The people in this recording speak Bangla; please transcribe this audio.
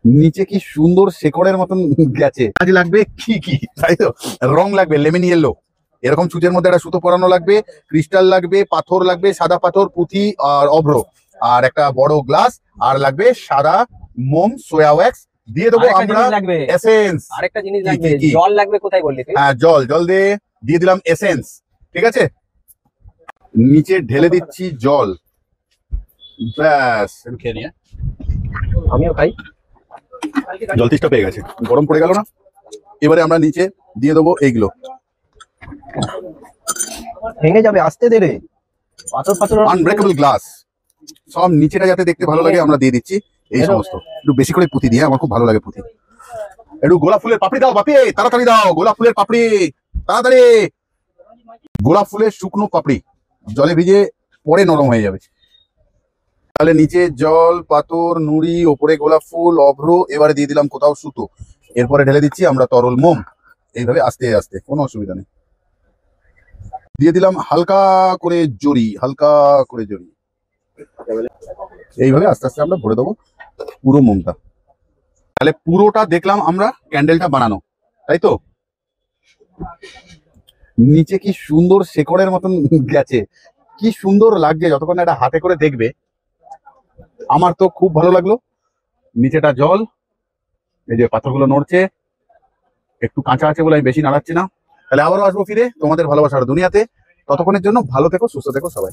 নিচে কি সুন্দর শেকড়ের মতন গেছে। কাজ লাগবে কি কি, তাই তো? রং লাগবে লেমন ইয়েলো, এরকম সুচের মধ্যে একটা সুতো পরানো লাগবে, ক্রিস্টাল লাগবে, পাথর লাগবে, সাদা পাথর, পুঁথি আর অভ্র, আর একটা বড় গ্লাস, আর লাগবে সাদা মোম, সোয়া ওয়্যাক্স। দিয়ে দেবো আমরা এসেন্স। আরেকটা জিনিস লাগবে, জল লাগবে। কোথায় বললি তুই? হ্যাঁ, জল দিয়ে দিলাম এসেন্স। ঠিক আছে, নিচে ঢেলে দিচ্ছি জল। ব্যাস, একটু খেয়ে নিয়ে। আমিও খাই। জল তেষ্টা পেয়ে গেছে, গরম পড়ে গেল না? এবারে আমরা নিচে দিয়ে দেবো এইগুলো। ভেঙে যাবে, আসতে দে রে। পাথর পাথর আনব্রেকেবল গ্লাস, সব নিচেটা যাতে দেখতে ভালো লাগে আমরা দিয়ে দিচ্ছি এই সমস্ত। একটু বেশি করে পুঁতি দিয়ে, আমার খুব ভালো লাগে পুঁতি। একটু গোলাপ ফুলের পাপড়ি দাও বাপি, তাড়াতাড়ি দাও গোলাপ ফুলের পাপড়ি, তাড়াতাড়ি। গোলাপ ফুলের শুকনো পাপড়ি জলে ভিজে পরে নরম হয়ে যাবে। তাহলে নিচে জল, পাথর, নুড়ি, ওপরে গোলাপ ফুল, অভ্র, এবারে দিয়ে দিলাম কোথাও সুতো, এরপরে ঢেলে দিচ্ছি আমরা তরল মোম। এইভাবে আস্তে আস্তে, কোনো অসুবিধা নেই। দিয়ে দিলাম হালকা করে জড়ি, হালকা করে জড়ি। এইভাবে আস্তে আস্তে আমরা ভরে দেবো পুরো মোমটা। তাহলে পুরোটা দেখলাম আমরা ক্যান্ডেলটা বানানো, তাই তো? নিচে কি সুন্দর শেকড়ের মতন গেছে, কি সুন্দর লাগছে যতক্ষণ এটা হাতে করে দেখবে। আমার তো খুব ভালো লাগলো। নিচেটা জল, এই যে পাথরগুলো নড়ছে, একটু কাঁচা আছে বলে আমি বেশি নাড়াচ্ছি না। তাহলে আবারও আসবো ফিরে তোমাদের ভালোবাসার দুনিয়াতে। ততক্ষণের জন্য ভালো থেকো, সুস্থ থেকো সবাই।